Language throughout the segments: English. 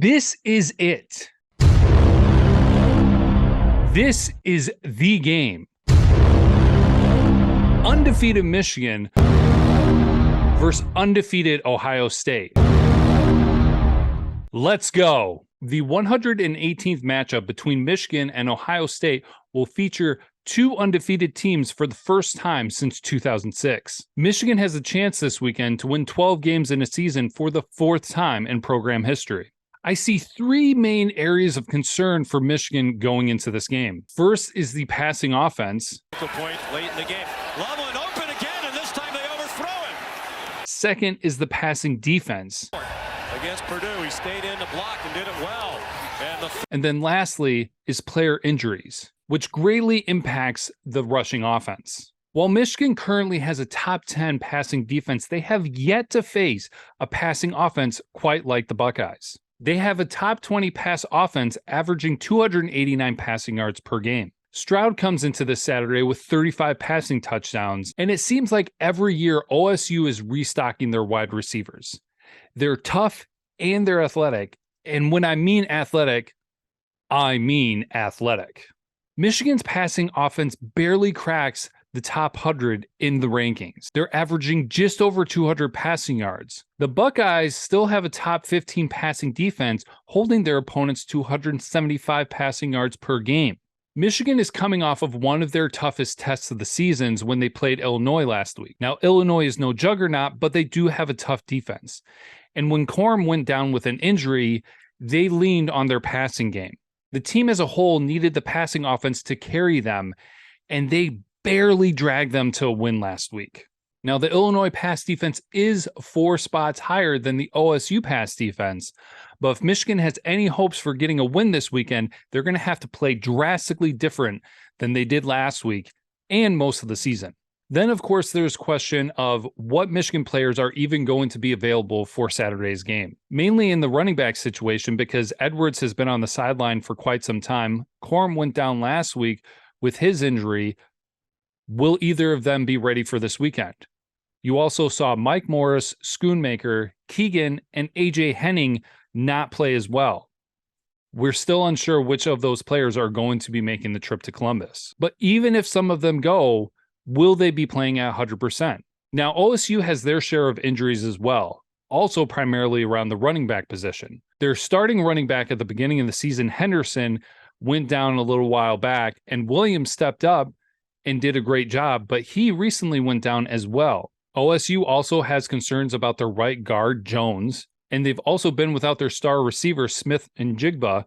This is it. This is the game. Undefeated Michigan versus undefeated Ohio State. Let's go. The 118th matchup between Michigan and Ohio State will feature two undefeated teams for the first time since 2006. Michigan has a chance this weekend to win 12 games in a season for the fourth time in program history. I see three main areas of concern for Michigan going into this game. First is the passing offense. The point late in the game. Loveland open again, and this time they overthrow him. Second is the passing defense. Against Purdue, he stayed in to block and did it well. And then lastly is player injuries, which greatly impacts the rushing offense. While Michigan currently has a top 10 passing defense, they have yet to face a passing offense quite like the Buckeyes. They have a top 20 pass offense averaging 289 passing yards per game. Stroud comes into this Saturday with 35 passing touchdowns, and it seems like every year OSU is restocking their wide receivers. They're tough and they're athletic, and when I mean athletic, I mean athletic. Michigan's passing offense barely cracks the top 100 in the rankings. They're averaging just over 200 passing yards. The Buckeyes still have a top 15 passing defense, holding their opponents to 175 passing yards per game. Michigan is coming off of one of their toughest tests of the seasons when they played Illinois last week. Now, Illinois is no juggernaut, but they do have a tough defense. And when Corum went down with an injury, they leaned on their passing game. The team as a whole needed the passing offense to carry them, and they barely dragged them to a win last week. Now, the Illinois pass defense is 4 spots higher than the OSU pass defense, but if Michigan has any hopes for getting a win this weekend, they're going to have to play drastically different than they did last week and most of the season. Then, of course, there's question of what Michigan players are even going to be available for Saturday's game. Mainly in the running back situation, because Edwards has been on the sideline for quite some time. Corum went down last week with his injury. Will either of them be ready for this weekend? You also saw Mike Morris, Schoonmaker, Keegan, and AJ Henning not play as well. We're still unsure which of those players are going to be making the trip to Columbus. But even if some of them go, will they be playing at 100%? Now, OSU has their share of injuries as well, also primarily around the running back position. Their starting running back at the beginning of the season, Henderson, went down a little while back, and Williams stepped up and did a great job, but he recently went down as well. OSU also has concerns about their right guard, Jones, and they've also been without their star receiver, Smith and Jigba,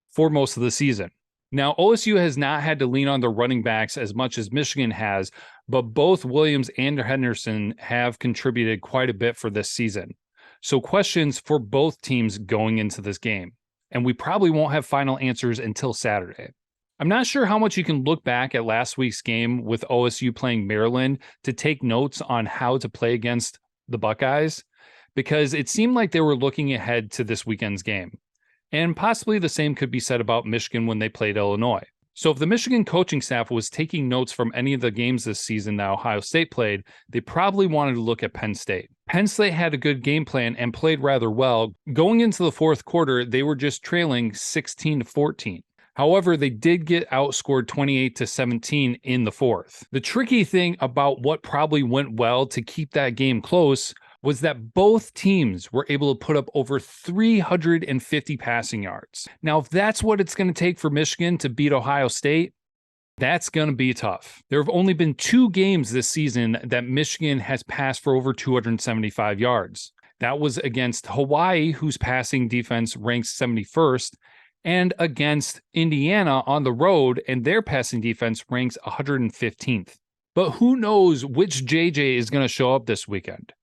for most of the season. Now, OSU has not had to lean on their running backs as much as Michigan has, but both Williams and Henderson have contributed quite a bit for this season. So questions for both teams going into this game, and we probably won't have final answers until Saturday. I'm not sure how much you can look back at last week's game with OSU playing Maryland to take notes on how to play against the Buckeyes, because it seemed like they were looking ahead to this weekend's game. And possibly the same could be said about Michigan when they played Illinois. So if the Michigan coaching staff was taking notes from any of the games this season that Ohio State played, they probably wanted to look at Penn State. Penn State had a good game plan and played rather well. Going into the fourth quarter, they were just trailing 16-14. However, they did get outscored 28-17 in the fourth. The tricky thing about what probably went well to keep that game close was that both teams were able to put up over 350 passing yards. Now, if that's what it's going to take for Michigan to beat Ohio State, that's going to be tough. There have only been 2 games this season that Michigan has passed for over 275 yards. That was against Hawaii, whose passing defense ranks 71st, and against Indiana on the road, and their passing defense ranks 115th. But who knows which JJ is going to show up this weekend?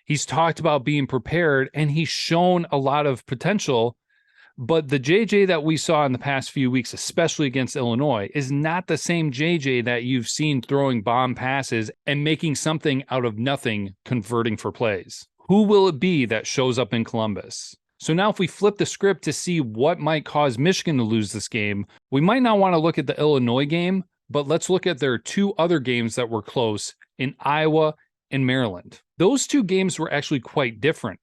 He's talked about being prepared, and he's shown a lot of potential, but the JJ that we saw in the past few weeks, especially against Illinois, is not the same JJ that you've seen throwing bomb passes and making something out of nothing, converting for plays. Who will it be that shows up in Columbus? So now if we flip the script to see what might cause Michigan to lose this game, we might not want to look at the Illinois game, but let's look at their 2 other games that were close in Iowa and Maryland. Those 2 games were actually quite different.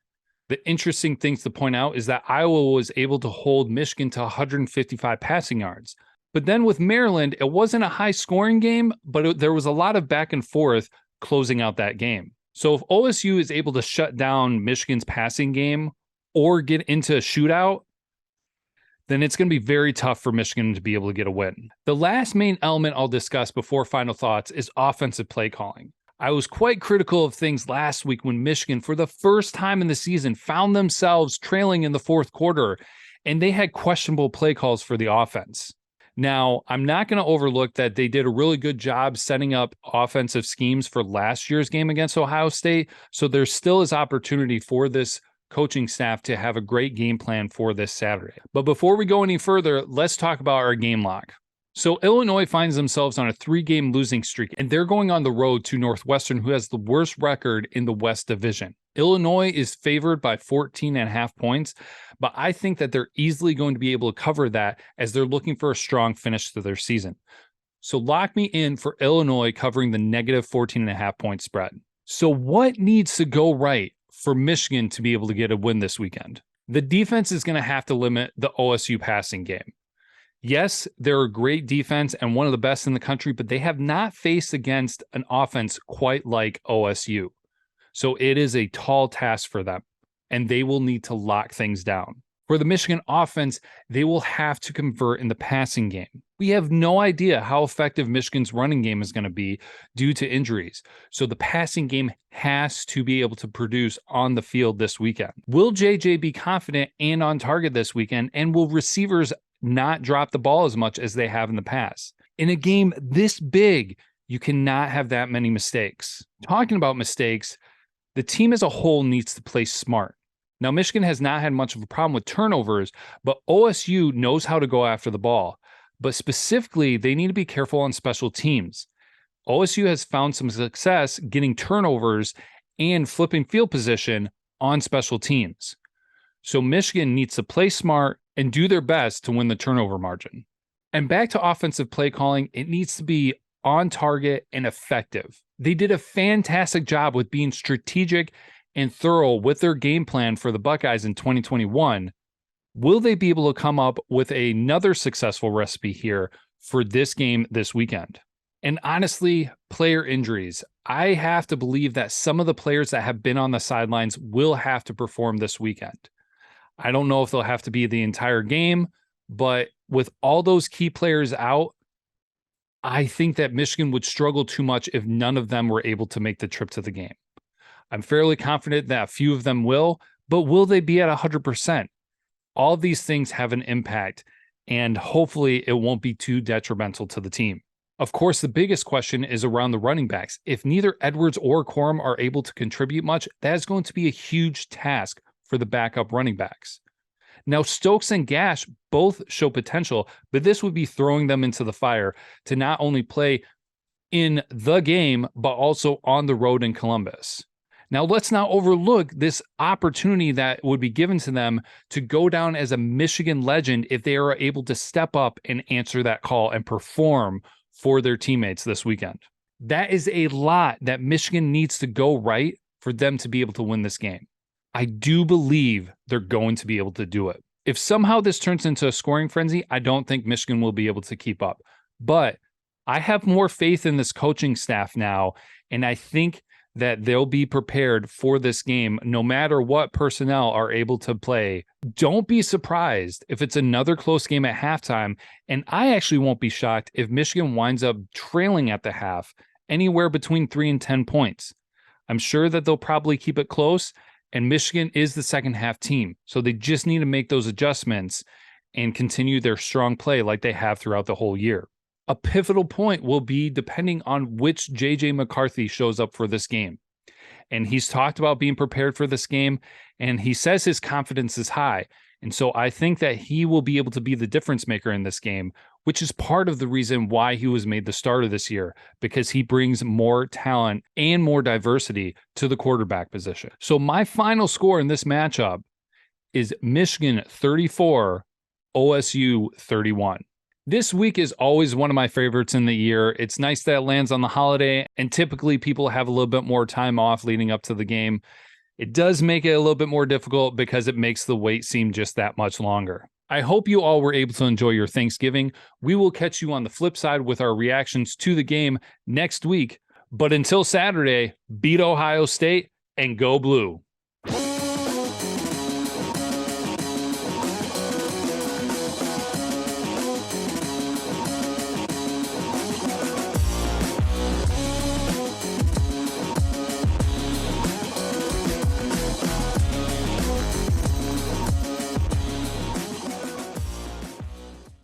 The interesting things to point out is that Iowa was able to hold Michigan to 155 passing yards. But then with Maryland, it wasn't a high scoring game, but there was a lot of back and forth closing out that game. So if OSU is able to shut down Michigan's passing game or get into a shootout, then it's going to be very tough for Michigan to be able to get a win. The last main element I'll discuss before final thoughts is offensive play calling. I was quite critical of things last week when Michigan, for the first time in the season, found themselves trailing in the fourth quarter, and they had questionable play calls for the offense. Now, I'm not going to overlook that they did a really good job setting up offensive schemes for last year's game against Ohio State, so there still is opportunity for this coaching staff to have a great game plan for this Saturday. But before we go any further, let's talk about our game lock. So Illinois finds themselves on a 3-game losing streak, and they're going on the road to Northwestern, who has the worst record in the West Division. Illinois is favored by 14.5 points, but I think that they're easily going to be able to cover that as they're looking for a strong finish to their season. So lock me in for Illinois covering the negative 14.5 point spread. So what needs to go right for Michigan to be able to get a win this weekend? The defense is going to have to limit the OSU passing game. Yes, they're a great defense and one of the best in the country, but they have not faced against an offense quite like OSU. So it is a tall task for them, and they will need to lock things down. For the Michigan offense, they will have to convert in the passing game. We have no idea how effective Michigan's running game is going to be due to injuries. So the passing game has to be able to produce on the field this weekend. Will JJ be confident and on target this weekend? And will receivers not drop the ball as much as they have in the past? In a game this big, you cannot have that many mistakes. Talking about mistakes, the team as a whole needs to play smart. Now, Michigan has not had much of a problem with turnovers, but OSU knows how to go after the ball. But specifically, they need to be careful on special teams. OSU has found some success getting turnovers and flipping field position on special teams. So Michigan needs to play smart and do their best to win the turnover margin. And back to offensive play calling, it needs to be on target and effective. They did a fantastic job with being strategic and thorough with their game plan for the Buckeyes in 2021. Will they be able to come up with another successful recipe here for this game this weekend? And honestly, player injuries. I have to believe that some of the players that have been on the sidelines will have to perform this weekend. I don't know if they'll have to be the entire game, but with all those key players out, I think that Michigan would struggle too much if none of them were able to make the trip to the game. I'm fairly confident that a few of them will, but will they be at 100%? All of these things have an impact, and hopefully it won't be too detrimental to the team. Of course, the biggest question is around the running backs. If neither Edwards or Corum are able to contribute much, that is going to be a huge task for the backup running backs. Now, Stokes and Gash both show potential, but this would be throwing them into the fire to not only play in the game, but also on the road in Columbus. Now, let's not overlook this opportunity that would be given to them to go down as a Michigan legend if they are able to step up and answer that call and perform for their teammates this weekend. That is a lot that Michigan needs to go right for them to be able to win this game. I do believe they're going to be able to do it. If somehow this turns into a scoring frenzy, I don't think Michigan will be able to keep up. But I have more faith in this coaching staff now, and I think that they'll be prepared for this game no matter what personnel are able to play. Don't be surprised if it's another close game at halftime, and I actually won't be shocked if Michigan winds up trailing at the half anywhere between 3 and 10 points. I'm sure that they'll probably keep it close, and Michigan is the second half team, so they just need to make those adjustments and continue their strong play like they have throughout the whole year. A pivotal point will be depending on which J.J. McCarthy shows up for this game. And he's talked about being prepared for this game, and he says his confidence is high. And so I think that he will be able to be the difference maker in this game, which is part of the reason why he was made the starter this year, because he brings more talent and more diversity to the quarterback position. So my final score in this matchup is Michigan 34, OSU 31. This week is always one of my favorites in the year. It's nice that it lands on the holiday, and typically people have a little bit more time off leading up to the game. It does make it a little bit more difficult because it makes the wait seem just that much longer. I hope you all were able to enjoy your Thanksgiving. We will catch you on the flip side with our reactions to the game next week. But until Saturday, beat Ohio State and go blue.